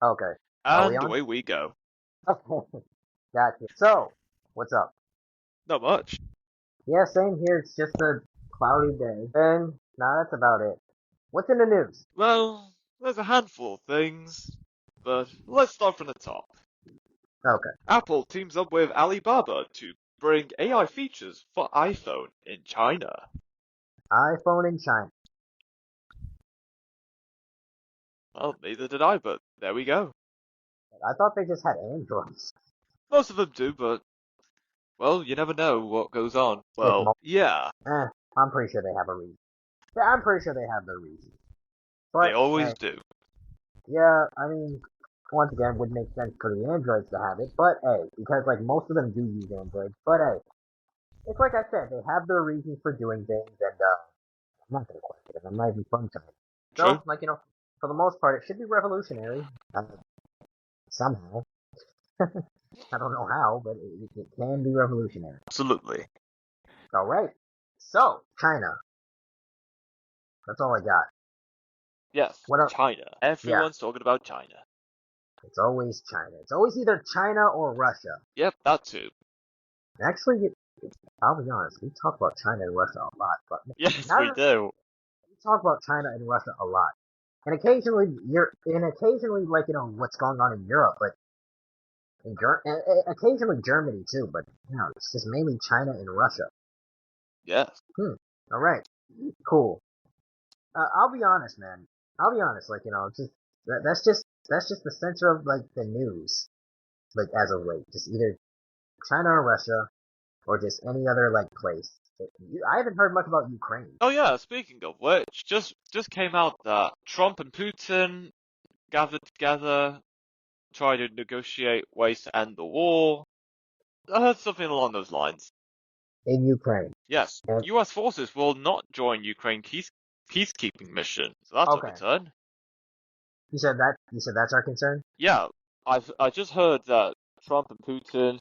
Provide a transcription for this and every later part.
Okay. Are we And on? away we go. Gotcha. So, what's up? Not much. Yeah, same here. It's just a cloudy day. And nah, that's about it. What's in the news? Well, there's a handful of things, but let's start from the top. Okay. Apple teams up with Alibaba to bring AI features for iPhone in China. iPhone in China. Well, neither did I, but there we go. I thought they just had Androids. Most of them do, but, well, you never know what goes on. With Well, yeah, I'm pretty sure they have a reason. Yeah, I'm pretty sure they have their reason. they But always hey, do. yeah, I mean, once again, would make sense for the Androids to have it. But hey, because like most of them do use Androids. But hey, it's like I said, they have their reasons for doing things, and I'm not gonna question it. I'm not even from China. True? So, like for the most part, it should be revolutionary. Somehow, I don't know how, but it can be revolutionary. Absolutely. All right. So, China. That's all I got. Yes, What else? China. Yeah, Everyone's talking about China. it's always China. It's always either China or Russia. Yep, that too. Actually, I'll be honest. We talk about China and Russia a lot, but Yes, now we that do. we talk about China and Russia a lot, and occasionally, like what's going on in Europe, but occasionally Germany too. But it's just mainly China and Russia. Yes. All right. Cool. I'll be honest, man. I'll be honest. Like just that's just the center of like the news. Like as of late, just either China or Russia, or just any other like place. I haven't heard much about Ukraine. Oh yeah, speaking of which, just came out that Trump and Putin gathered together, tried to negotiate ways to end the war. I heard something along those lines. In Ukraine. Yes, And US forces will not join Ukraine peacekeeping mission, so that's a okay, concern. you said that's our concern. Yeah, I just heard that Trump and Putin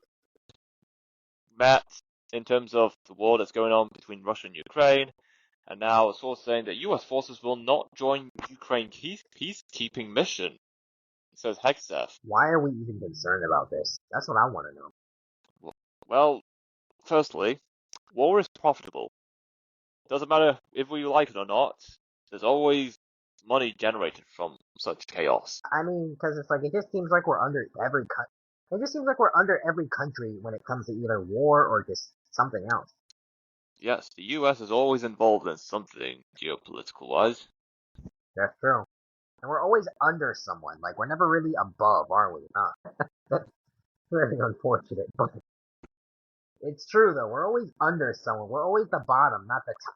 met in terms of the war that's going on between Russia and Ukraine, and now a source saying that US forces will not join Ukraine peacekeeping mission. It says Hexef. Why are we even concerned about this? That's what I want to know. Well, firstly, war is profitable. Doesn't matter if we like it or not, there's always money generated from such chaos. I mean, because it's like it just seems like we're under every cut. It just seems like we're under every country when it comes to either war or just something else. Yes, the US is always involved in something geopolitical wise. That's true. And we're always under someone. Like we're never really above, are we? That's really unfortunate, but it's true though. We're always under someone. We're always the bottom, not the top.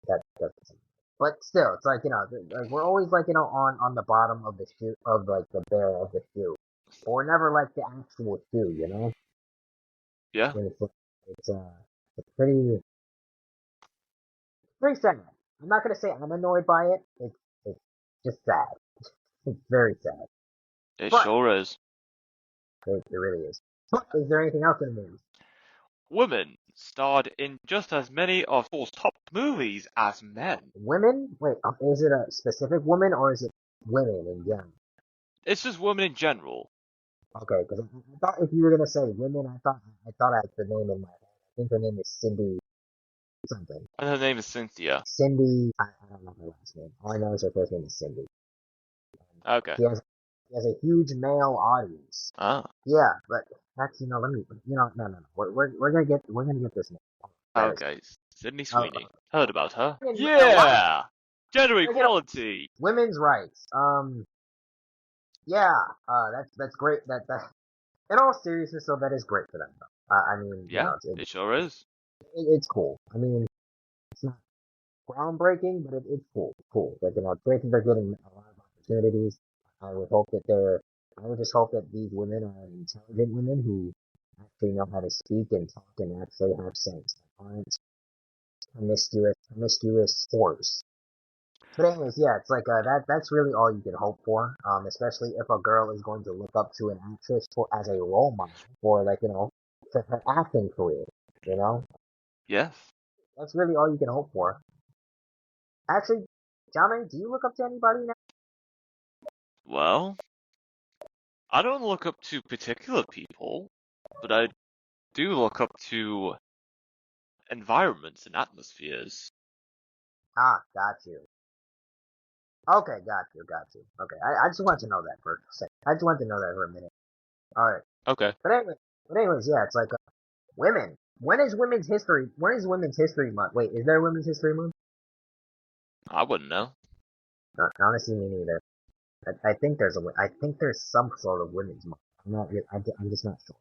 That doesn't. But still, it's like like we're always like on the bottom of the shoe of like the barrel of the shoe, but we're never like the actual shoe. Yeah, And it's pretty sad. I'm not gonna say I'm annoyed by it. It's just sad. It's very sad. it But sure is. it really is. But is there anything else in the news? Women starred in just as many of Paul's top movies as men. Women? Wait, is it a specific woman or is it women in general? It's just women in general. Okay, because I thought if you were gonna say women, I thought I had the name in my head. I think her name is Cindy something. And her name is Cynthia. Cindy. I don't know her last name. All I know is her first name is Cindy. Okay. She has a huge male audience. Ah, Yeah, but that's let me no. We're gonna get this name. That is okay. Sydney uh, Sweeney. Heard about her? why Yeah! Gender you know equality! women's rights. Yeah, that's great. That in all seriousness, though, that is great for them. I mean, Yeah, it sure is. it's cool. I mean, it's not groundbreaking, but it's cool. It's cool. Like it's great that they're getting a lot of opportunities. I would hope that they're. I would just hope that these women are intelligent women who actually know how to speak and talk and actually have sense. Aren't promiscuous whores. But anyways, yeah, it's like that's really all you can hope for. Especially if a girl is going to look up to an actress as a role model for like for her acting career. You know, Yes. that's really all you can hope for. Actually, Jame, do you look up to anybody now? Well, I don't look up to particular people, but I do look up to environments and atmospheres. Ah, got you. Okay, got you. Okay, I just wanted to know that for a second. I just wanted to know that for a minute. All right, Okay, but anyways, yeah, it's like women. When is Women's History? When is Women's History Month? Wait, is there Women's History Month? I wouldn't know. Honestly, me neither. I think there's I think there's some sort of Women's Month. I'm just not sure.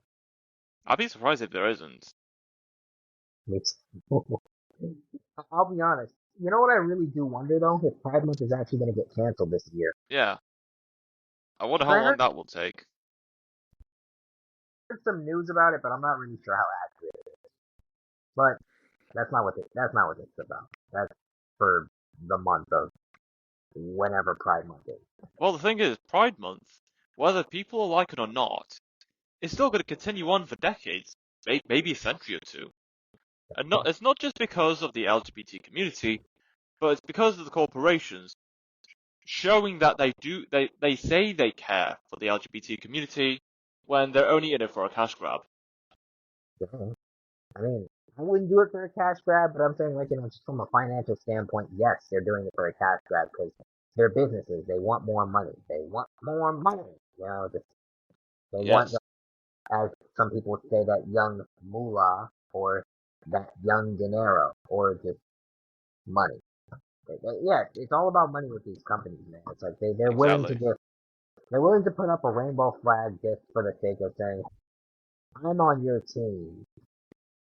I'd be surprised if there isn't. It's, I'll be honest. You know what I really do wonder though? If Pride Month is actually going to get canceled this year. Yeah, I wonder 'Cause how long that will take. heard some news about it, but I'm not really sure how accurate it is. But that's not what it's about. That's for the month of whenever Pride Month is. Well, the thing is, Pride Month, whether people like it or not, is still going to continue on for decades, maybe a century or two. And it's not just because of the LGBT community, but it's because of the corporations showing that they say they care for the LGBT community when they're only in it for a cash grab. Yeah. I mean, I wouldn't do it for a cash grab, but I'm saying, like, just from a financial standpoint, yes, they're doing it for a cash grab because they're businesses. They want more money. They want more money. They want, Yes, as some people say, that young moolah or that young dinero or just money. Yeah, it's all about money with these companies, man. It's like exactly. they're willing to put up a rainbow flag just for the sake of saying, I'm on your team.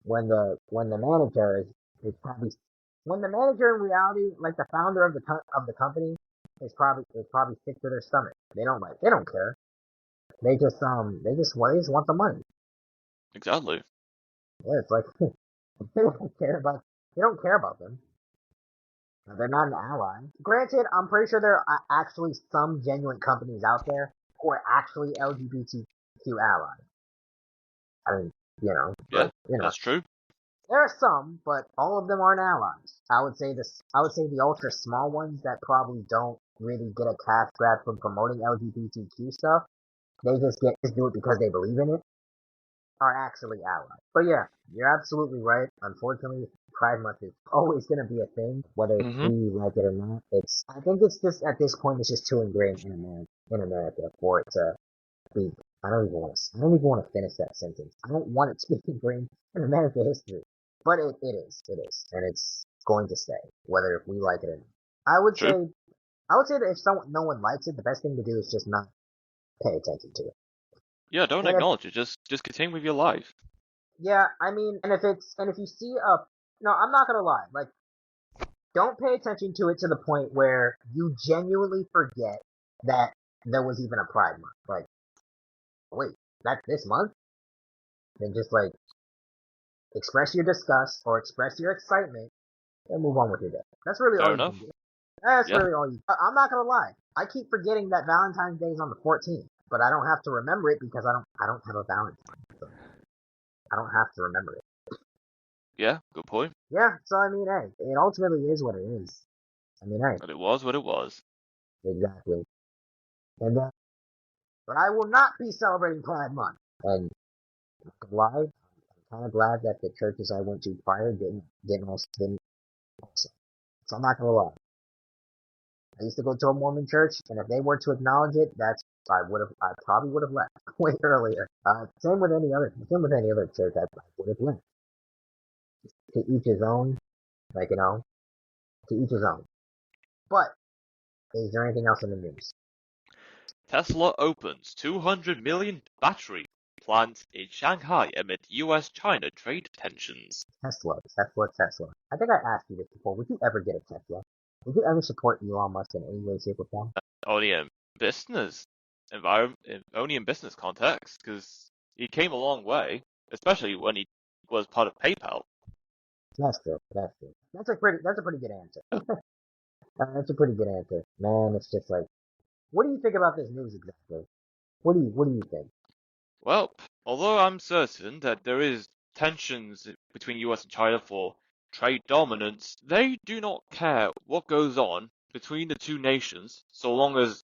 When the manager is probably when the manager in reality, like the founder of the company, is probably sick to their stomach. They don't care. They just want the money. Exactly. Yeah, it's like they don't care about them. They're not an ally. Granted, I'm pretty sure there are actually some genuine companies out there who are actually LGBTQ allies. I mean, Yeah, but that's true. there are some, but all of them aren't allies. I would say the ultra small ones that probably don't really get a cash grab from promoting LGBTQ stuff. They just do it because they believe in it. Are actually allies. But yeah, you're absolutely right. Unfortunately, Pride Month is always going to be a thing, whether Hmm. we like it or not. I think it's just at this point, it's just too ingrained in America for it to be. I don't even want to finish that sentence. I don't want it to be ingrained in American history, but it is, and it's going to stay, whether if we like it or not. I would True. say, I would say that if no one likes it, the best thing to do is just not pay attention to it. Yeah, don't And if acknowledge it. Just continue with your life. Yeah, I mean, and if you see no, I'm not gonna lie, like, don't pay attention to it to the point where you genuinely forget that there was even a Pride Month. Like, wait, that's this month? Then just like express your disgust or express your excitement and move on with your day. That's really all Fair you can enough. do. That's Yeah. really all you. I'm not gonna lie. I keep forgetting that Valentine's Day is on the 14th, but I don't have to remember it because I don't have a Valentine. So I don't have to remember it. Yeah. Good point. Yeah, so I mean, hey, it ultimately is what it is. I mean, hey, But it was what it was. exactly. And but I will not be celebrating Pride Month. And lie, I'm kind of glad that the churches I went to prior didn't also. So I'm not gonna lie. I used to go to a Mormon church, and if they were to acknowledge it, I probably would have left way earlier. Same with any other church, I would have left. To each his own, like to each his own. But is there anything else in the news? Tesla opens 200 million battery plant in Shanghai amid US-China trade tensions. Tesla. I think I asked you this before. Would you ever get a Tesla? Would you ever support Elon Musk in any way, shape, or form? Only in business environment, only in business context, because he came a long way, especially when he was part of PayPal. That's true. That's true. That's a pretty good answer. That's a pretty good answer. Man, it's just like, what do you think about this news exactly? What do you think? Well, although I'm certain that there is tensions between US and China for trade dominance, they do not care what goes on between the two nations so long as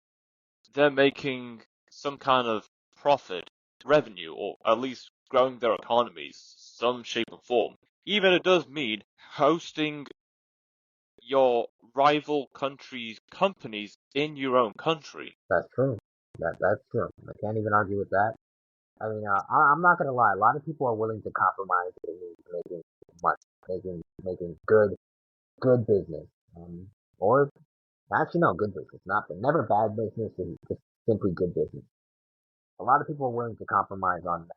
they're making some kind of profit, revenue, or at least growing their economies, some shape or form. Even it does mean hosting your rival country's companies in your own country. That's true. That's true. I can't even argue with that. I mean, I'm not gonna lie. A lot of people are willing to compromise in making money, making good business. Or actually, no, good business. Not never bad business. It's just simply good business. A lot of people are willing to compromise on that,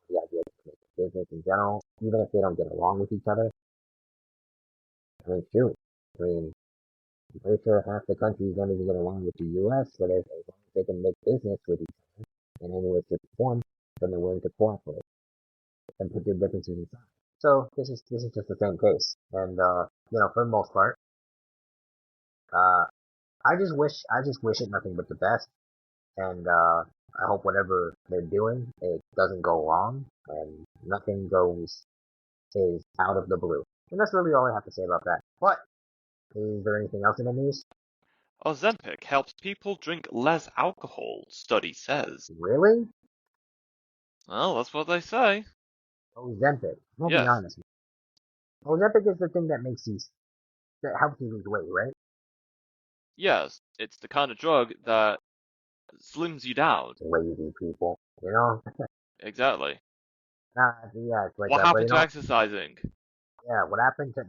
the idea of making business in general, even if they don't get along with each other. I mean, shoot. I mean, I'm pretty sure half the countries don't even get along with the U.S., but as long as they can make business with each other in any way, shape, or form, then they're willing to cooperate and put their differences aside. So this is just the same case, and for the most part, uh, I just wish it nothing but the best, and I hope whatever they're doing, it doesn't go wrong, and nothing is out of the blue. And that's really all I have to say about that. But is there anything else in the news? Ozempic helps people drink less alcohol, study says. Really? Well, that's what they say. Ozempic. I'll be Yes, honest. Ozempic is the thing that helps you lose weight, right? yes, it's the kind of drug that slims you down. Lazy people, you know? Exactly. Nah, yeah, it's like What that. But happened to exercising? yeah, what happened to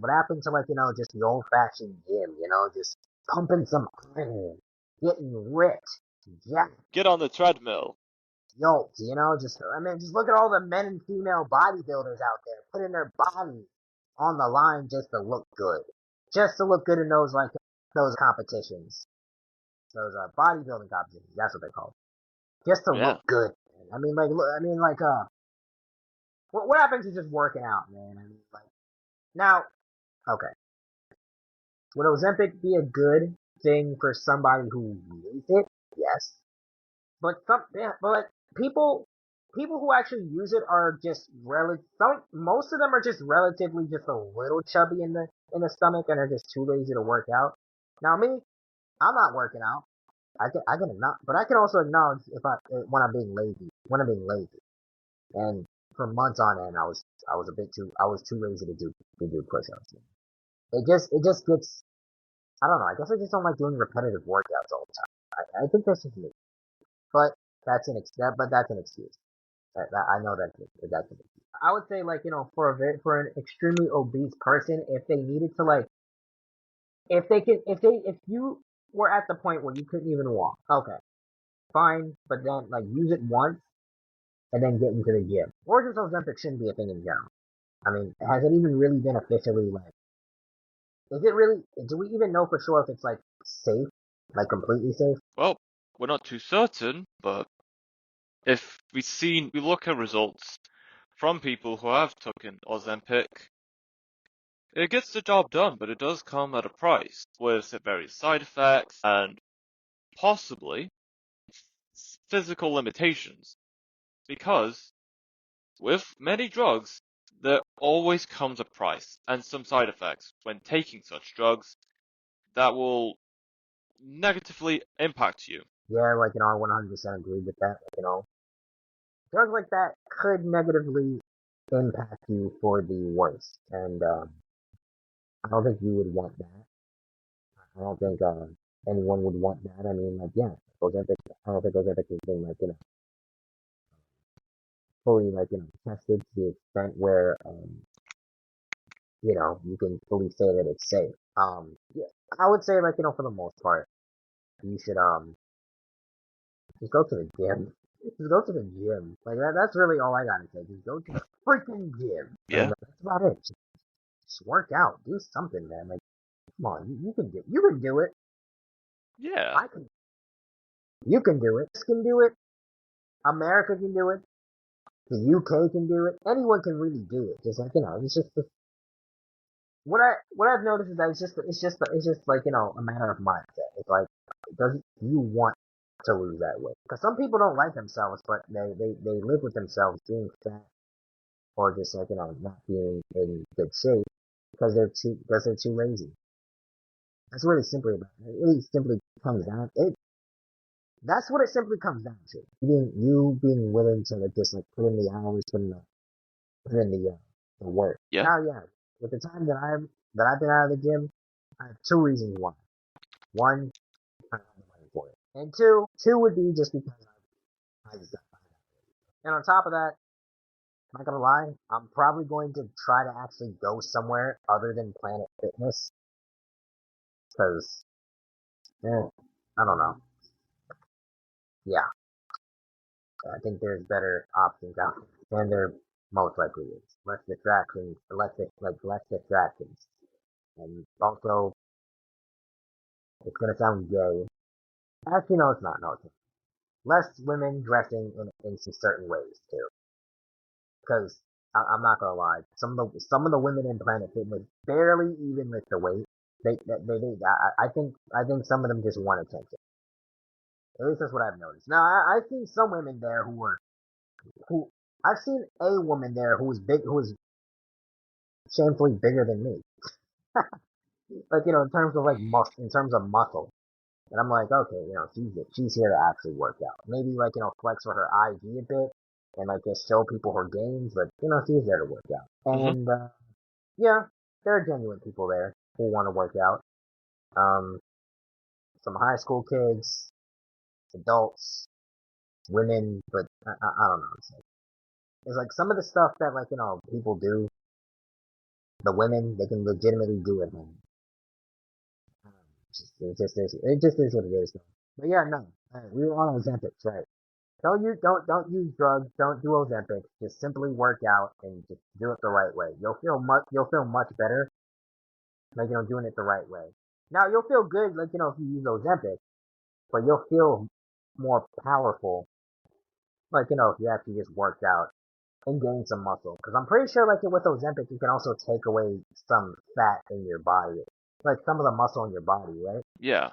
like just the old fashioned gym, just pumping some iron, getting ripped, jacked, Get on the treadmill. yoked, just I mean, just look at all the men and female bodybuilders out there putting their bodies on the line just to look good, just to look good in those competitions, those bodybuilding competitions. That's what they're called, just to Yeah. look good. I mean, like, look, I mean, like, what happens to just working out, man? I mean, like, now, okay. Would Ozempic be a good thing for somebody who needs it? Yes. But like, people who actually use it are just most of them are just relatively just a little chubby in the stomach and are just too lazy to work out. Now me, I'm not working out. I can not, but I can also acknowledge if when I'm being lazy. And for months on end, I was too lazy to do push-ups. It just gets, I don't know. I guess I just don't like doing repetitive workouts all the time. I think that's just me. But that's an excuse. I know that's an excuse. I would say, like, for an extremely obese person, if they needed to, like, if you were at the point where you couldn't even walk, okay, fine, but then, like, use it once and then get into the gym. Or just Ozempic shouldn't be a thing in general. I mean, has it even really been officially, like, is it really, do we even know for sure if it's, like, safe? Like, completely safe? Well, we're not too certain, but if we look at results from people who have taken Ozempic, it gets the job done, but it does come at a price with various side effects and possibly physical limitations. Because with many drugs, there always comes a price and some side effects when taking such drugs that will negatively impact you. Yeah, like, I 100% agree with that. Like, drugs like that could negatively impact you for the worse. And, I don't think you would want that. I don't think, anyone would want that. I mean, like, yeah, Ozempic, I don't think Ozempic has been, like, fully, like, tested to the extent where, you can fully say that it's safe. Yeah, I would say, like, for the most part, you should, just go to the gym. Just go to the gym. Like, that's really all I gotta say. Just go to the freaking gym. And Yeah. that's about it. Just work out. Do something, man. Like, come on. You can do it. Yeah. I can. You can do it. This can do it. America can do it. The UK can do it. Anyone can really do it. Just like, it's just what I've noticed is that it's just like, a matter of mindset. It's like, do you want to lose that weight? Because some people don't like themselves, but they live with themselves being fat or just, like, not being in good shape because they're too lazy. That's really simply about it. It really simply comes down. It That's what it simply comes down to. You being willing to like just like put in the hours, put in the work. Yeah. Now, yeah, with the time that I've been out of the gym, I have two reasons why. One, I don't have the money for it, and two would be just because I just got tired. And on top of that, I'm not gonna lie, I'm probably going to try to actually go somewhere other than Planet Fitness, because, I don't know. Yeah, I think there's better options out there, and there most likely is. Less distractions, and also it's gonna sound gay. Actually, no, it's not. No, it's not. Less women dressing in some certain ways too. Because I'm not gonna lie, some of the women in Planet Fitness barely even lift the weight. I think some of them just want attention. At least that's what I've noticed. Now I've seen some women there who I've seen a woman there who was shamefully bigger than me. Like, in terms of in terms of muscle. And I'm like, okay, she's here to actually work out. Maybe like, flex for her IG a bit and like just show people her gains, but she's there to work out. Hmm. And yeah, there are genuine people there who want to work out. Um, some high school kids, adults, women, but I don't know. It's like some of the stuff that like people do. The women they can legitimately do at home. It just is what it is. Though. But yeah, no, we were on Ozempics, right? Don't use drugs. Don't do Ozempic. Just simply work out and just do it the right way. You'll feel much better, like doing it the right way. Now you'll feel good, like if you use Ozempic, but you'll feel more powerful, like if you actually just worked out and gained some muscle. Because I'm pretty sure, like with Ozempic, you can also take away some fat in your body, like some of the muscle in your body, right? Yeah.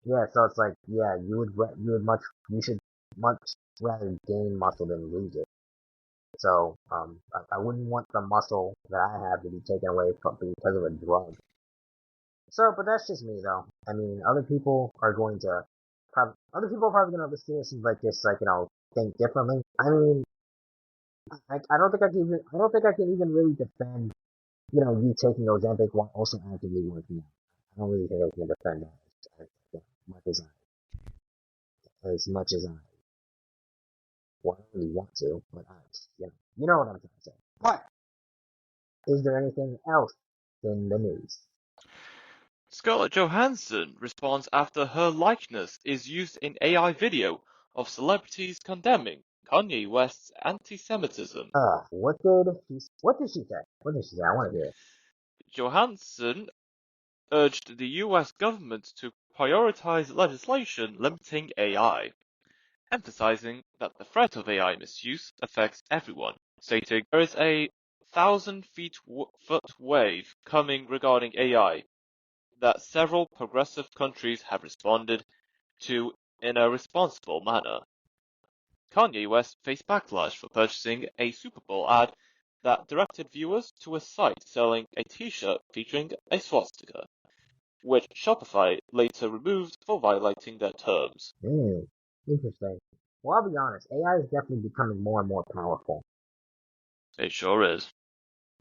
Yeah, so it's like, yeah, you should much rather gain muscle than lose it. So, I wouldn't want the muscle that I have to be taken away from because of a drug. So, but that's just me though. I mean, other people are probably gonna listen to this and like just like, think differently. I mean, I don't think I can even really defend, you taking Ozempic while also actively working out. I don't really think I can defend that as much as I really want to, but you know what I'm trying to say. But is there anything else in the news? Scarlett Johansson responds after her likeness is used in AI video of celebrities condemning Kanye West's anti-Semitism. What did she say? What did she say? I want to hear it. Johansson urged the US government to prioritize legislation limiting AI, emphasizing that the threat of AI misuse affects everyone, stating there is a 1,000-foot wave coming regarding AI that several progressive countries have responded to in a responsible manner. Kanye West faced backlash for purchasing a Super Bowl ad that directed viewers to a site selling a t-shirt featuring a swastika, which Shopify later removed for violating their terms. Interesting. Well, I'll be honest. AI is definitely becoming more and more powerful. It sure is.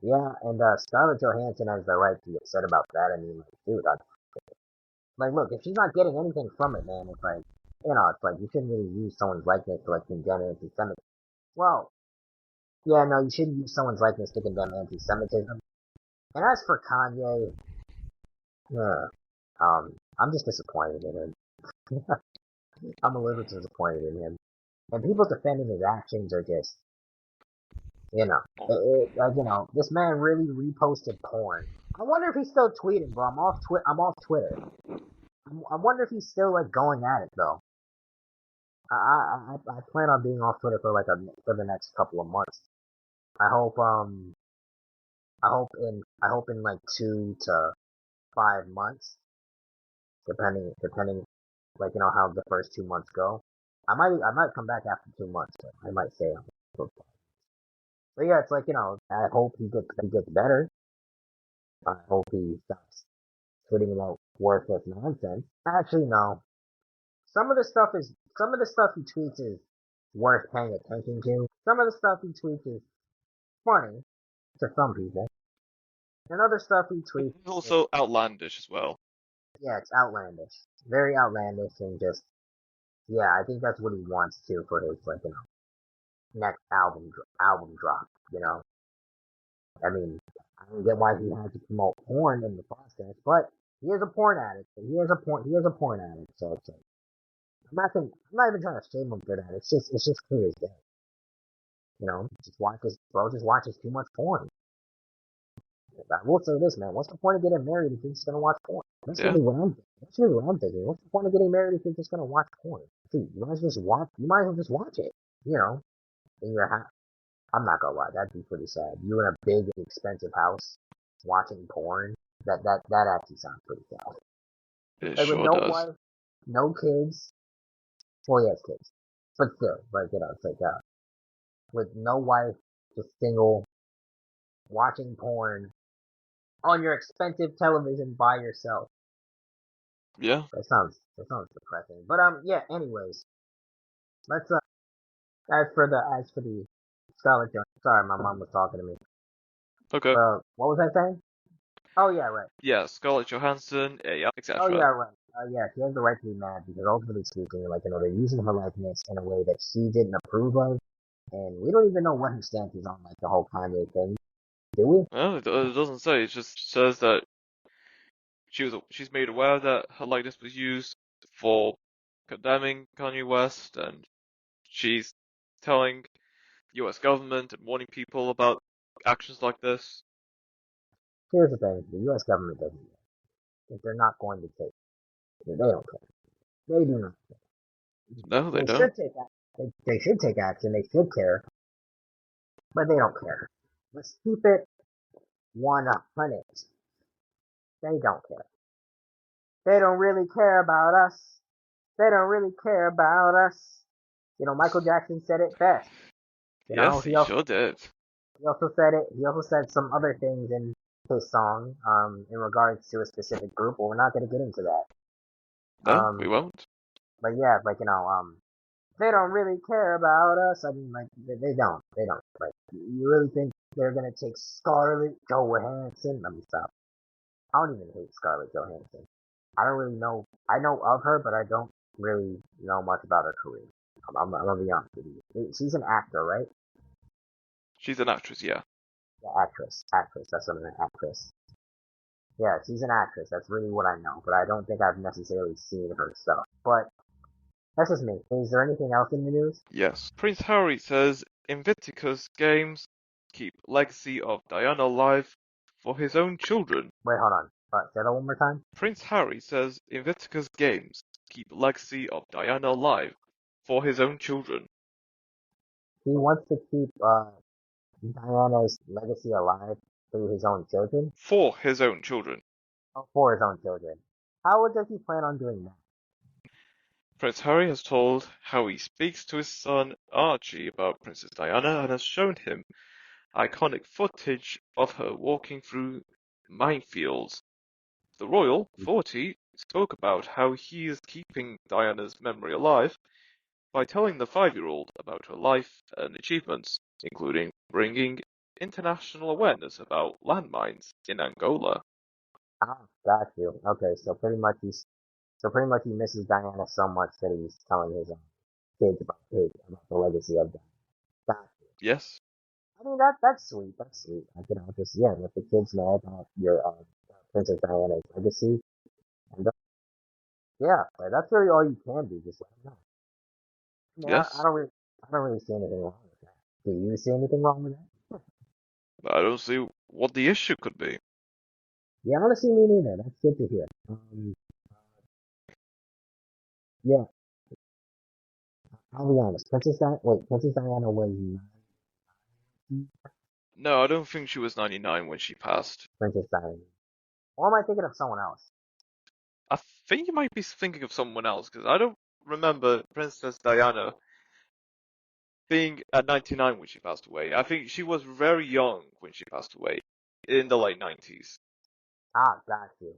Yeah, and Scarlett Johansson has the right to be upset about that. I mean, like, dude, like, look, if she's not getting anything from it, man, it's like, it's like you shouldn't really use someone's likeness to like condemn anti-Semitism. Well, yeah, no, you shouldn't use someone's likeness to condemn anti-Semitism. And as for Kanye, yeah, I'm just disappointed in him. I'm a little disappointed in him. And people defending his actions are just, like, this man really reposted porn. I wonder if he's still tweeting, bro. I'm off Twitter. I wonder if he's still like going at it though. I plan on being off Twitter for the next couple of months. I hope I hope in like 2 to 5 months, depending like how the first 2 months go. I might come back after 2 months. But I might stay on. But yeah, it's like I hope he gets better. I hope he stops tweeting about worthless nonsense. Actually, no. some of the stuff he tweets is worth paying attention to. Some of the stuff he tweets is funny to some people, and other stuff he But tweets it's is, also outlandish as well. yeah, it's outlandish, very outlandish, and just yeah, I think that's what he wants to for his like next album drop. You know, I mean, I don't get why he had to promote porn in the process, but he is a porn addict. He is a porn addict. So it's like, I'm not even trying to shame him for that. It's just clear as day. You know, just watches too much porn. I will say this, man. What's the point of getting married if you're just gonna watch porn? That's Yeah, really what I'm thinking. That's really what I'm thinking. What's the point of getting married if you're just gonna watch porn? Dude, you might as well just watch. You might as well just watch it. You know, in your house. I'm not gonna lie, that'd be pretty sad. You in a big, expensive house watching porn. That actually sounds pretty sad. it Like with sure no does. wife, no kids. Well, he has kids, but still, like it's like with no wife, just single, watching porn on your expensive television by yourself. Yeah. That sounds depressing. But yeah. Anyways, let's as for the Scarlett Johansson. Sorry, my mom was talking to me. Okay. What was I saying? Oh yeah, right. Yeah, Scarlett Johansson, yeah, Oh etc. yeah, right. Yeah, she has the right to be mad because ultimately speaking, like they're using her likeness in a way that she didn't approve of, and we don't even know what her stance is on like the whole Kanye thing, do we? Well, it doesn't say. It just says that she's made aware that her likeness was used for condemning Kanye West, and she's telling U.S. government and warning people about actions like this. Here's the thing: the U.S. government doesn't care. If they're not going to take, they don't care. They do not. No, they They don't. should take action. They should take action. They should care, but they don't care. Let's keep it 100. They don't care. They don't really care about us. They don't really care about us. You know, Michael Jackson said it best. You know, Yes, he sure did. he also said it. He also said some other things in his song, in regards to a specific group. But we're not going to get into that. No, we Um, won't. but yeah, like they don't really care about us. I mean, like they don't. They don't. Like, you really think they're going to take Scarlett Johansson? Let me stop. I don't even hate Scarlett Johansson. I don't really know. I know of her, but I don't really know much about her career. I'm gonna be honest with you. She's an actor, right? She's an actress, yeah. Yeah, actress. That's what I meant, actress. Yeah, she's an actress. That's really what I know, but I don't think I've necessarily seen her stuff. But that's just me. Is there anything else in the news? Yes. Prince Harry says Invictus Games keep legacy of Diana alive for his own children. Wait, hold on. Say that one more time. Prince Harry says Invictus Games keep legacy of Diana alive for his own children. He wants to keep Diana's legacy alive through his own children, For his own children. or for his own children. How does he plan on doing that? Prince Harry has told how he speaks to his son Archie about Princess Diana and has shown him iconic footage of her walking through minefields. The royal, 40, spoke about how he is keeping Diana's memory alive by telling the 5-year-old about her life and achievements, including bringing international awareness about landmines in Angola. Ah, got you. Okay, so pretty much he misses Diana so much that he's telling his kids about the legacy of Diana. Got you. Yes, I mean that's sweet. That's sweet. I can just yeah, let the kids know about your Princess Diana's legacy, and yeah, like, that's really all you can do. Just let them know. I mean, yes. I don't really see anything wrong with that. Do you see anything wrong with that? I don't see what the issue could be. Yeah, honestly, me neither. That's good to hear. Yeah, I'll be honest. Princess Diana was No, I don't think she was 99 when she passed. Princess Diana. Or am I thinking of someone else? I think you might be thinking of someone else because I don't remember Princess Diana being at 99 when she passed away. I think she was very young when she passed away in the late 90s. Ah, got you.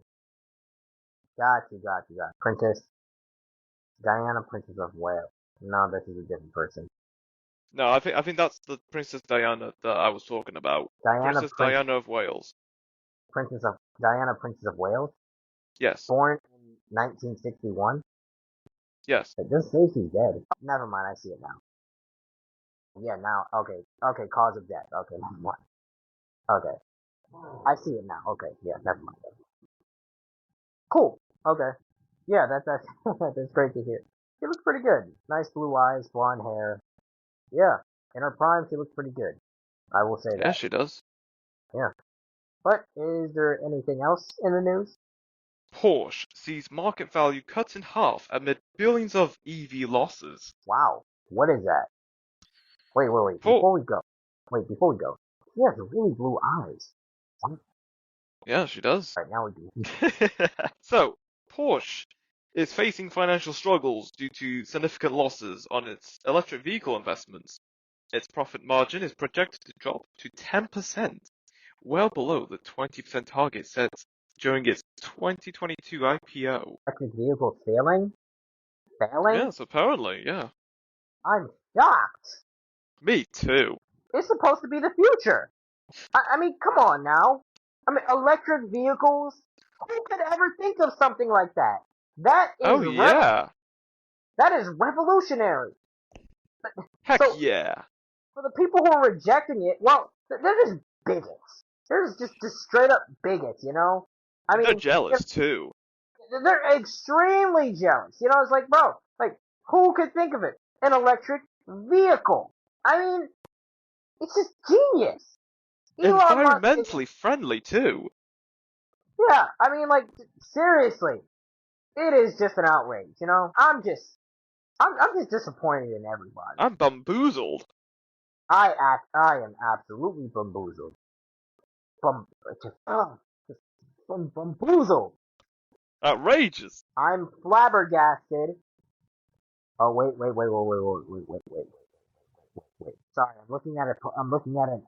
Got you. Princess Diana, Princess of Wales. No, this is a different person. No, I think that's the Princess Diana that I was talking about. Diana, Princess Diana of Wales. Diana, Princess of Wales, Yes. born in 1961. Yes. It does say she's dead. Never mind, I see it now. Yeah, now, okay, cause of death. Okay, never mind. Okay, I see it now. Okay, yeah, never mind. Cool. Okay, yeah, that's that's great to hear. She looks pretty good. Nice blue eyes, blonde hair. Yeah, in her prime, she looks pretty good. I will say Yeah, that. she does. Yeah. But is there anything else in the news? Porsche sees market value cut in half amid billions of EV losses. Wow. What is that? Wait. Por Before we go. She has really blue eyes. What? yeah, she does. Right now we do. So, Porsche is facing financial struggles due to significant losses on its electric vehicle investments. Its profit margin is projected to drop to 10%, well below the 20% target set during its 2022 IPO. Electric vehicles failing? Failing? Yes, apparently, yeah. I'm shocked. Me too. It's supposed to be the future. I mean, come on now. I mean, electric vehicles? Who could ever think of something like that? Oh yeah. That is revolutionary. Heck So, yeah. for the people who are rejecting it, well, they're just bigots. They're just straight up bigots, you know? I They're mean, jealous too. they're extremely jealous. You know, it's like, bro, like, who could think of it? An electric vehicle. I mean, it's just genius. Elon Musk is, Environmentally friendly too. yeah, I mean, like, seriously, it is just an outrage, you know? I'm just disappointed in everybody. I'm bamboozled. I am absolutely bamboozled. Bum, just, just bamboozled. Outrageous. I'm flabbergasted. Oh, wait. Sorry, I'm looking at it. I'm looking at it.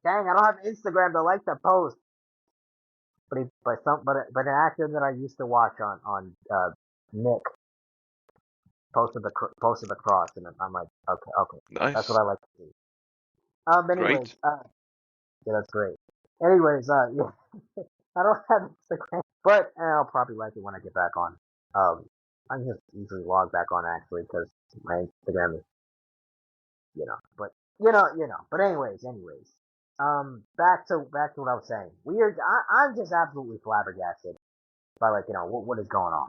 Dang, I don't have Instagram to like the post. But an actor that I used to watch on Nick posted the cross, and I'm like, okay, that's what Nice. I like to see. Anyways, Great. yeah, that's great. Anyways, yeah, I don't have Instagram, but I'll probably like it when I get back on. I can just easily log back on actually because my Instagram is, but But anyways, back to what I was saying. I'm just absolutely flabbergasted by like what is going on.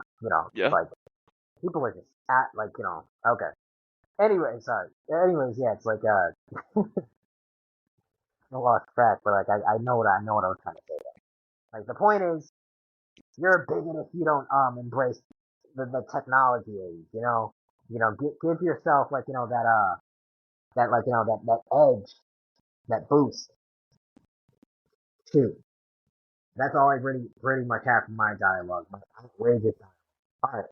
Yeah. Like people are just at like okay. Anyways, yeah, it's like I lost track, but like I know what I was trying to say there. Like the point is, you're a bigot if you don't embrace the technology age. Give yourself like that like that edge, that boost too. That's all I pretty much have from my dialogue. My outrageous dialogue. All right,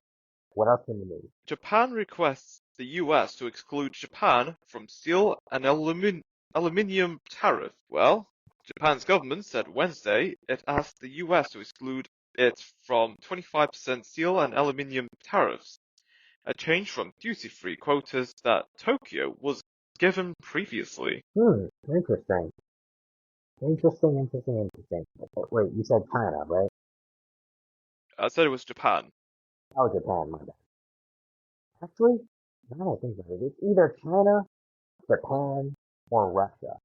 what else can you do? Japan requests the US to exclude Japan from steel and aluminium tariff. Well, Japan's government said Wednesday it asked the US to exclude it from 25% steel and aluminium tariffs, a change from duty-free quotas that Tokyo was given previously. Interesting. Interesting. Wait, you said China, right? I said it was Japan. Oh, Japan, my bad. Actually, now that I think about it, it's either China, Japan, or Russia,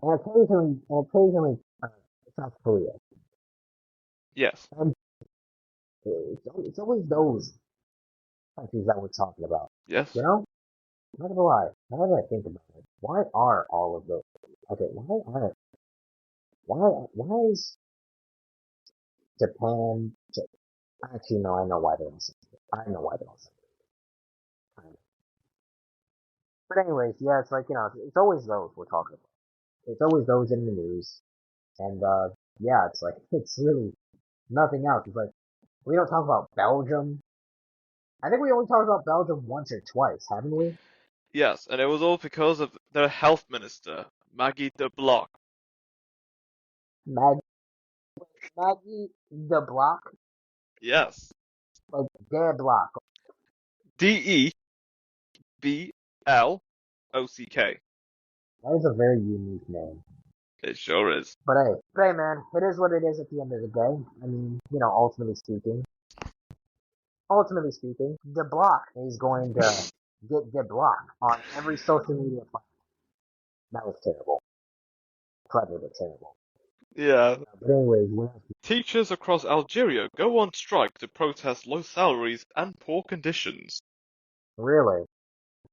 and occasionally South Korea. Yes. And it's always those countries that we're talking about. You Yes. know, not gonna lie. Now that I think about it, why are all of those? Okay, why is Japan? Actually, no, I know why they're all sensitive. I know why they're all sensitive. But anyways, yeah, it's like it's always those we're talking about. It's always those in the news, and yeah, it's like it's really nothing else. It's like we don't talk about Belgium. I think we only talked about Belgium once or twice, haven't we? Yes, and it was all because of their health minister, Maggie de Block. Mag Maggie the Block, Yes. like their block. Deblock. That is a very unique name. It sure is. But hey, man, it is what it is at the end of the day. I mean, ultimately speaking, the block is going to get deblocked on every social media platform. That was terrible. Clever, but terrible. Yeah. But anyways, what else? Teachers across Algeria go on strike to protest low salaries and poor conditions. Really?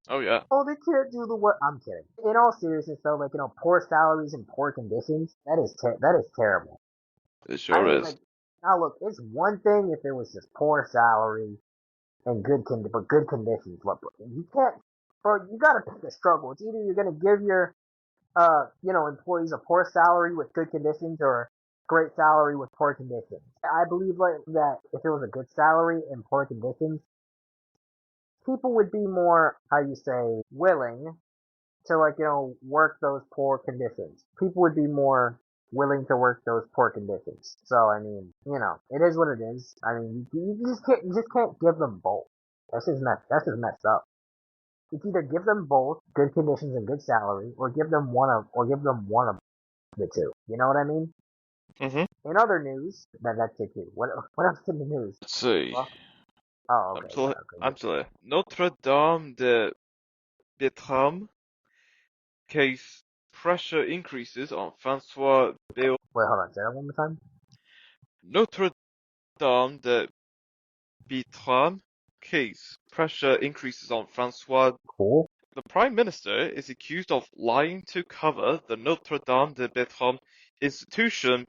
Oh yeah, Oh, they can't do the work. I'm kidding. In all seriousness, though, poor salaries and poor conditions, that is terrible. it I sure mean, is. now look, it's one thing if it was just poor salary and but good conditions. But you can't, bro. You gotta pick a struggle. It's either you're gonna give your employees a poor salary with good conditions or great salary with poor conditions. I believe that if it was a good salary and poor conditions, people would be more, how you say, willing to work those poor conditions. People would be more willing to work those poor conditions. So I mean, it is what it is. I mean, you just can't give them both. That's just messed up. It's either give them both good conditions and good salary, or give them one of the two. You know what I mean? Mm-hmm. In other news, that's it too. What else in the news? Let's see. Well, oh, I'm okay, still, okay. I'm still here. Notre Dame de Bertram case pressure increases on François Bayrou. Wait, hold on. Say that one more time. Notre Dame de Bertram case pressure increases on François. Cool. The Prime Minister is accused of lying to cover the Notre Dame de Bertram institution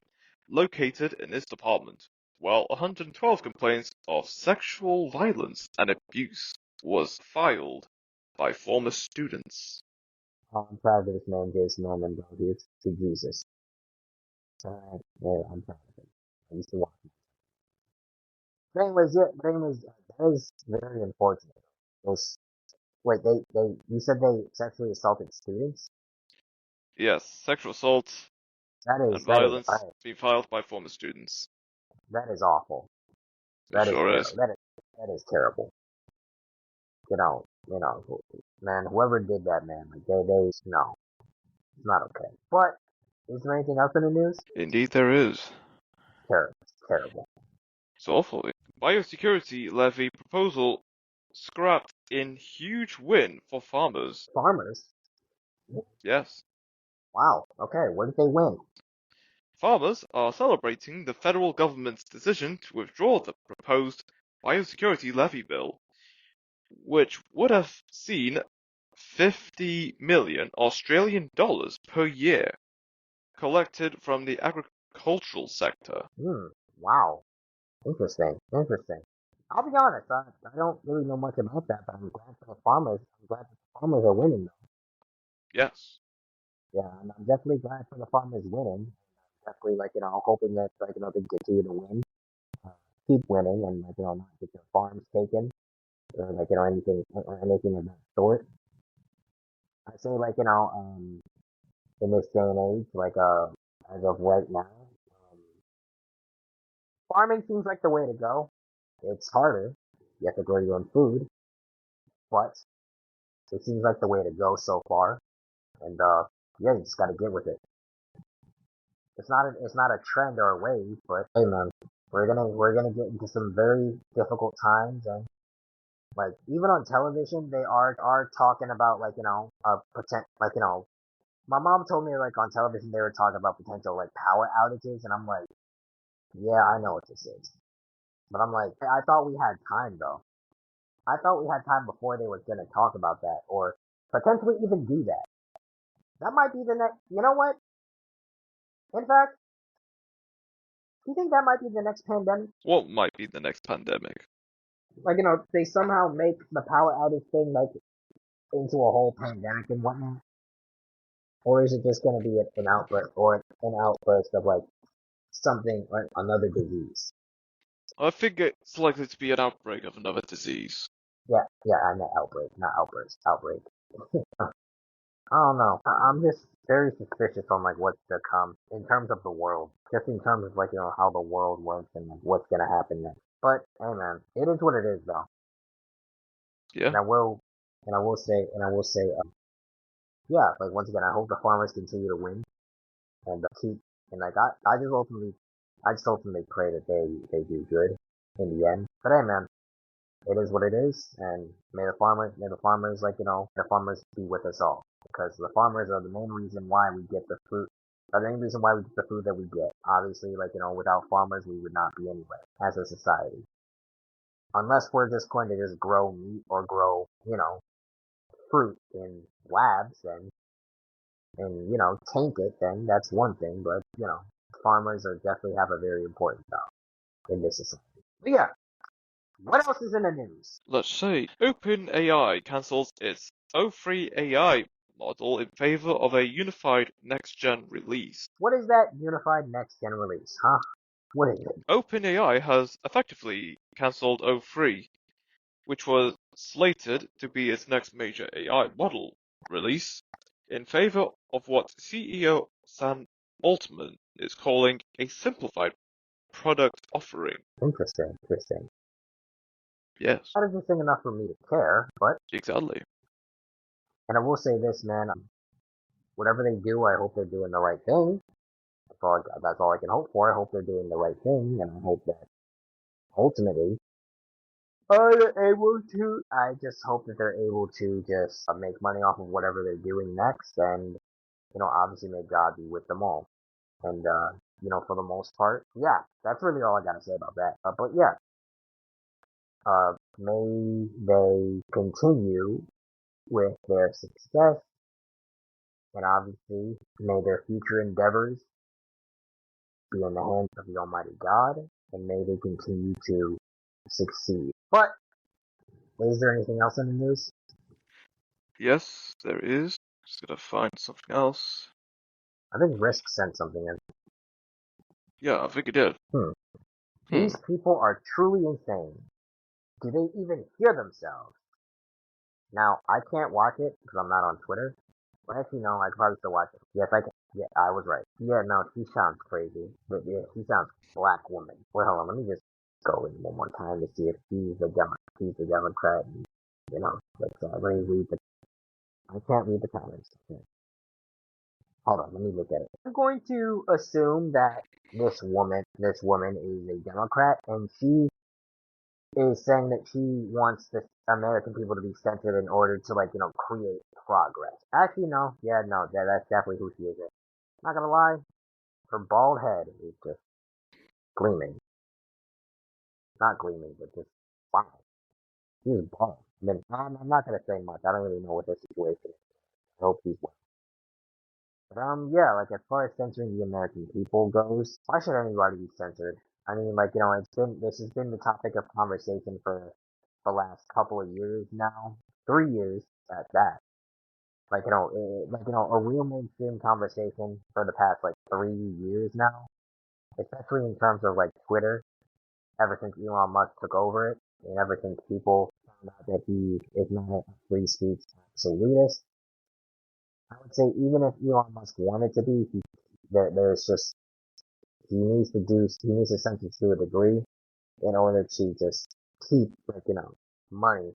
located in his department, while 112 complaints of sexual violence and abuse was filed by former students. Oh, I'm proud of this man, Jason Norman, bro. He's to Jesus. Yeah, I'm proud of him. I used to watch him. But anyways, yeah. But anyways, that is very unfortunate. Those, wait, you said they sexually assaulted students? Yes, sexual assault That is, and that is, violence being filed by former students. that is awful. It That is sure is. terrible. That is terrible. Man, whoever did that, man, no, it's not okay. But is there anything else in the news? Indeed there is. Terrible, terrible. It's awful. Biosecurity levy proposal scrapped in huge win for farmers. Farmers. Yes. Wow. Okay, where did they win? Farmers are celebrating the federal government's decision to withdraw the proposed biosecurity levy bill, which would have seen 50 million Australian dollars per year collected from the agricultural sector. Hmm. Wow. Interesting. Interesting. I'll be honest. I don't really know much about that, but I'm glad for the farmers. I'm glad that the farmers are winning, though. Yes. Yeah, I'm definitely glad for the farmers winning. Definitely, hoping that they continue to win, uh, keep winning, and not get their farms taken or anything of that sort. I say in this day and age, as of right now, farming seems like the way to go. It's harder. You have to grow your own food, but it seems like the way to go so far. And yeah, you just got to get with it. It's not a trend or a wave, but hey, man, we're gonna get into some very difficult times, and even on television, they are talking about my mom told me on television they were talking about potential power outages, and I'm like, yeah, I know what this is, but I'm like, I thought we had time though. I thought we had time before they were gonna talk about that or potentially even do that. That might be the next. You know what? In fact, do you think that might be the next pandemic? What might be the next pandemic? They somehow make the power outage thing into a whole pandemic and whatnot, or is it just gonna be an outburst or an outburst of something like another disease? I think it's likely to be an outbreak of another disease. Yeah, yeah, I meant outbreak, not outburst, outbreak. I don't know. I'm just very suspicious on what's to come in terms of the world, just in terms of how the world works and what's gonna happen next. But hey, man, it is what it is, though. Yeah. And I will say, yeah, like once again, I hope the farmers continue to win and keep, and like I just ultimately pray that they do good in the end. But hey, man, it is what it is, and may the farmers, like, the farmers be with us all, because the farmers are the main reason why we get the fruit, are the main reason why we get the food that we get. Obviously, like, without farmers, we would not be anywhere as a society, unless we're just going to just grow meat or grow, fruit in labs and tank it. Then that's one thing, but farmers are definitely have a very important job in this society. But yeah, what else is in the news? Let's see. OpenAI cancels its O3 AI model in favor of a unified next-gen release. What is that unified next gen release, huh? What is it? OpenAI has effectively cancelled O3, which was slated to be its next major AI model release, in favor of what CEO Sam Altman is calling a simplified product offering. Interesting, interesting. Yes, Not interesting enough for me to care, but, exactly. and I will say this, man, whatever they do, I hope they're doing the right thing. That's all I can hope for. I hope they're doing the right thing, and I hope that ultimately they're able to. I just hope that they're able to just make money off of whatever they're doing next, and obviously may God be with them all. And for the most part, yeah, that's really all I gotta say about that. But yeah, may they continue with their success, and obviously may their future endeavors be in the hands of the Almighty God, and may they continue to succeed. But is there anything else in the news? Yes, there is. Just gotta find something else. I think Risk sent something in. Yeah, I think it did. Hmm. Hmm. These people are truly insane. Do they even hear themselves? Now, I can't watch it because I'm not on Twitter. But actually, no, I could probably still watch it. Yes, I can. Yeah, I was right. Yeah, no, she sounds crazy. But yeah, she sounds black woman. Wait, hold on. Let me just go in one more time to see if she's the Democrat. And, let me read the. I can't read the comments. Okay. Hold on. Let me look at it. I'm going to assume that this woman is a Democrat, and she is saying that she wants the American people to be censored in order to, like, create progress. Actually, no. Yeah, no. That's definitely who she is. Not gonna lie, her bald head is just gleaming. Not gleaming, but just wow. She's bald. I mean, I'm not gonna say much. I don't really know what the situation is. I hope she's well. But yeah, like as far as censoring the American people goes, why should anybody be censored? I mean, like, this has been the topic of conversation for the last couple of years now, 3 years at that. Like, a real mainstream conversation for the past like 3 years now, especially in terms of like Twitter. Ever since Elon Musk took over it, and ever since people found out that he is not a free speech absolutist, I would say even if Elon Musk wanted to be, there's just he needs to censor to a degree in order to just keep, like, money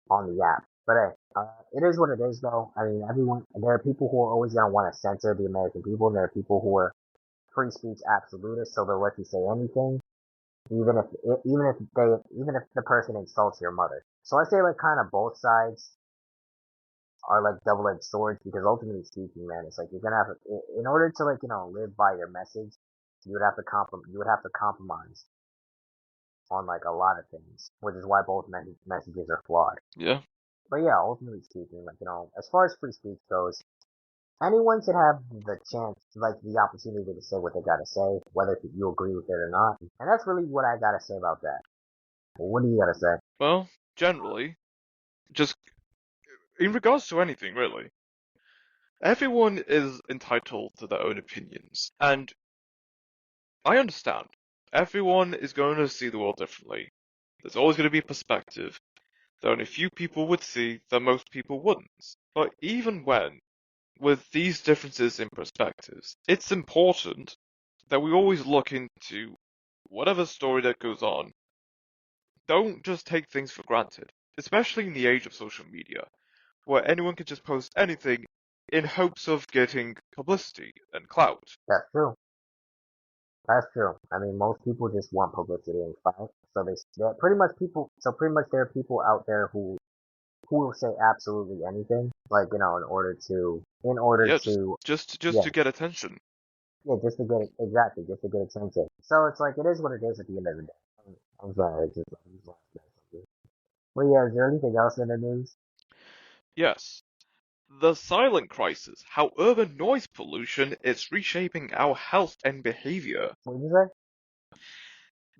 on the app. But hey, it is what it is, though. I mean, there are people who are always gonna want to censor the American people, and there are people who are free speech absolutists, so they'll let you say anything, even if the person insults your mother. So I say, like, kind of both sides are like double-edged swords, because ultimately speaking, man, it's like you're gonna have to, in order to, like, live by your message, you would have to compromise on like a lot of things, which is why both messages are flawed. Yeah. But yeah, ultimately speaking, like, as far as free speech goes, anyone should have the chance, like the opportunity to say what they gotta say, whether you agree with it or not. And that's really what I gotta say about that. What do you gotta say? Well, generally, just in regards to anything, really, everyone is entitled to their own opinions. And I understand. Everyone is going to see the world differently. There's always going to be a perspective that only few people would see that most people wouldn't. But even when, with these differences in perspectives, it's important that we always look into whatever story that goes on. Don't just take things for granted. especially in the age of social media, where anyone can just post anything in hopes of getting publicity and clout. That's true. That's true. I mean, most people just want publicity and clout, so they pretty much people. So pretty much there are people out there who will say absolutely anything, like in order Yeah, to, just yeah, to get attention. yeah, just to get it exactly, just to get attention. So it's like it is what it is at the end of the day. I'm sorry, I'm just well, yeah. Is there anything else in the news? Yes. The silent crisis, how urban noise pollution is reshaping our health and behavior. What did you say?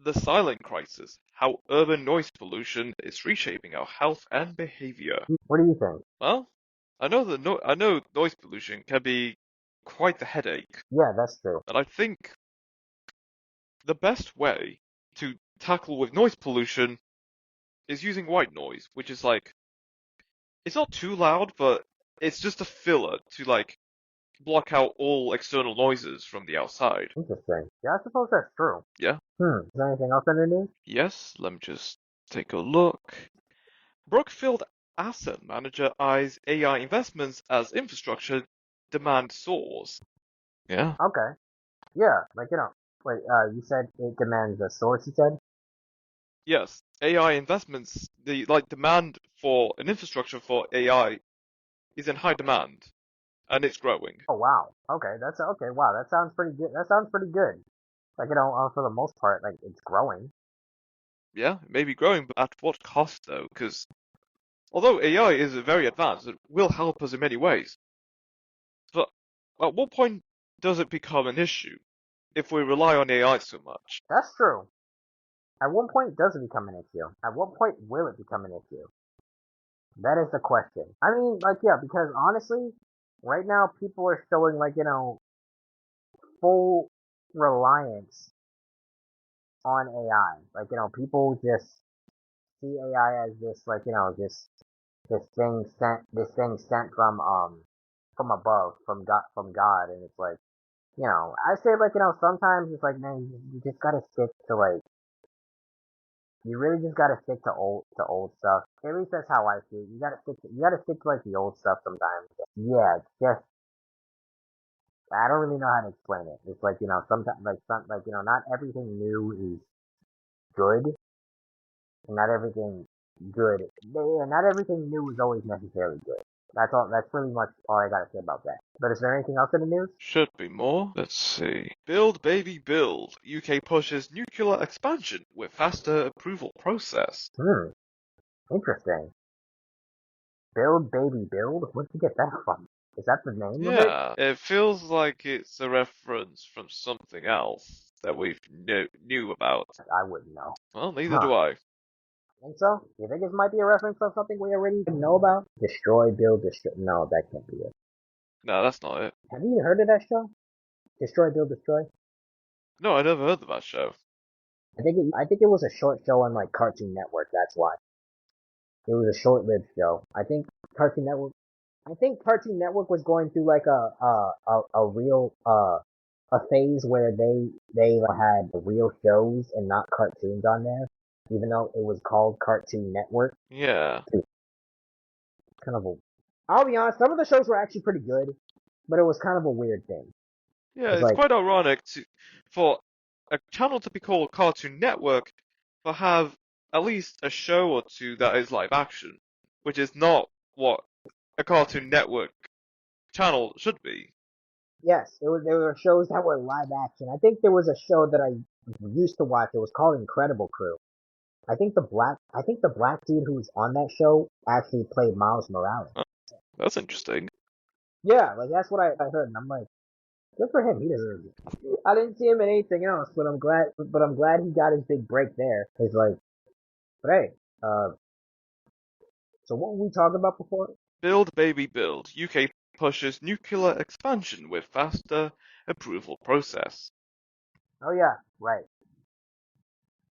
The silent crisis, how urban noise pollution is reshaping our health and behavior. What do you think? Well, I know noise pollution can be quite the headache, Yeah, that's true. and I think the best way to tackle with noise pollution is using white noise, which is like it's not too loud, but it's just a filler to like block out all external noises from the outside. Interesting. Yeah, I suppose that's true. Yeah? Is there anything else in the news? Yes, let me just take a look. Brookfield Asset Manager eyes AI investments as infrastructure demand soars. Yeah. Okay. Yeah, wait. You said it demands a source. You said. Yes, AI investments, the like demand for an infrastructure for AI is in high demand, and it's growing. Oh wow. Okay, that's okay. Wow, that sounds pretty good. That sounds pretty good. For the most part, like it's growing. Yeah, it may be growing, but at what cost though? Because although AI is very advanced, it will help us in many ways. But at what point does it become an issue if we rely on AI so much? That's true. At one point, does it become an issue? At what point will it become an issue? That is the question. I mean, yeah, because honestly, right now people are showing full reliance on AI. People just see AI as this this thing sent from above, from God, and it's like, I say, sometimes it's like, man, you just gotta stick to you really just gotta stick to old stuff. At least that's how I see it. You gotta stick to the old stuff sometimes. Yeah, it's just I don't really know how to explain it. It's like, sometimes not everything new is good, and not everything good. Yeah, not everything new is always necessarily good. That's all. That's pretty much all I gotta say about that. But is there anything else in the news? Should be more. Let's see. Build baby build. UK pushes nuclear expansion with faster approval process. Interesting. Build baby build. Where'd you get that from? Is that the name of it? Yeah, it feels like it's a reference from something else that we knew about. I wouldn't know. Well, neither Huh? do I. Think so? You think this might be a reference to something we already know about? Destroy, build, destroy. No, that can't be it. No, that's not it. Have you heard of that show? Destroy, build, destroy. No, I never heard of that show. I think it was a short show on Cartoon Network. That's why it was a short-lived show. Cartoon Network. I think Cartoon Network was going through a real a phase where they had real shows and not cartoons on there, even though it was called Cartoon Network. Yeah. Kind of a. I'll be honest. Some of the shows were actually pretty good, but it was kind of a weird thing. Yeah, It's it's like, quite ironic for a channel to be called Cartoon Network, but have at least a show or two that is live action, which is not what a Cartoon Network channel should be. yes, there were shows that were live action. I think there was a show that I used to watch. It was called Incredible Crew. I think the black dude who was on that show actually played Miles Morales. Huh, that's interesting. Yeah, that's what I heard, and I'm like, good for him. He deserves it. I didn't see him in anything else, but I'm glad he got his big break there. He's like, but hey, so what were we talking about before? Build baby build. UK pushes nuclear expansion with faster approval process. Oh yeah, right.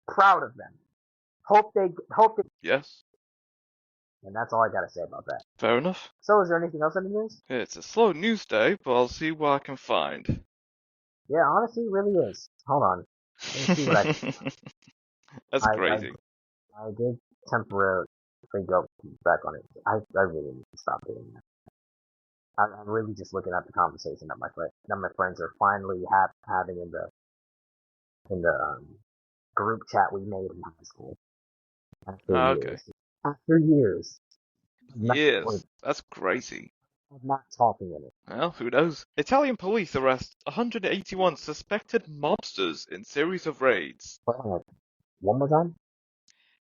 Proud of them. Hope they, Yes, and that's all I gotta say about that. fair enough. So, is there anything else in the news? It's a slow news day, but I'll see what I can find. Yeah, honestly, it really is. Hold on. Let me see what That's I crazy. I did temporarily. think go back on it. I really need to stop doing that. I'm really just looking at the conversation that my friends are finally having in the group chat we made in high school after Ah, okay. years. After years of not, Years. That's crazy. of not talking in it. Well, who knows? Italian police arrest 181 suspected mobsters in series of raids. Hold on, one more time?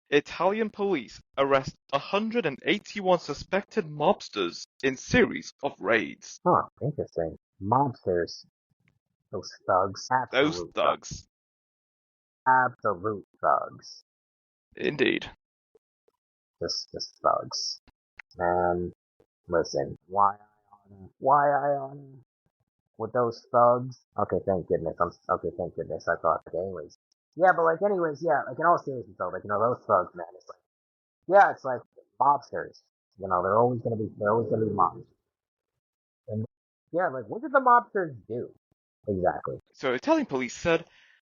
Italian police arrest 181 suspected mobsters in series of raids. Huh, interesting. Mobsters, those thugs, Those absolute thugs. thugs. Absolute thugs. Indeed. Just thugs. And listen, why I honor with those thugs. Okay, thank goodness. Okay, thank goodness. I thought, like, anyways. Yeah, but like, anyways, yeah, like in all seriousness, though, like those thugs, man. It's like, yeah, it's like mobsters. They're always gonna be mobsters. And yeah, like, what did the mobsters do exactly? So Italian police said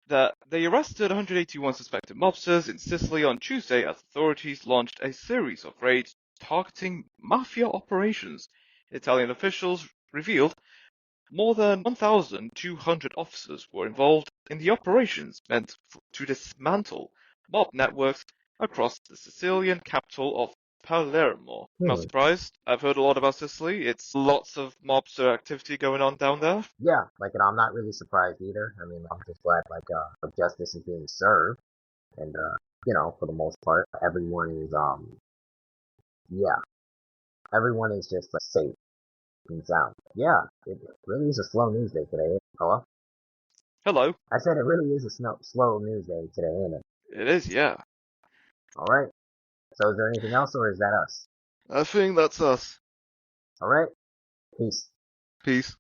that they arrested 181 suspected mobsters in Sicily on Tuesday as authorities launched a series of raids targeting mafia operations. Italian officials revealed more than 1,200 officers were involved in the operations meant to dismantle mob networks across the Sicilian capital of Palermo. Not Hmm. surprised. I've heard a lot about Sicily. It's lots of mobster activity going on down there. Yeah, like, I'm not really surprised either. I mean, I'm just glad, like, justice is being served, and for the most part, everyone is, yeah, everyone is just like safe and sound. Yeah, it really is a slow news day today. Hello? Hello. I said it really is a slow news day today, ain't it? It is, yeah. All right. So is there anything else, or is that us? I think that's us. All right. Peace. Peace.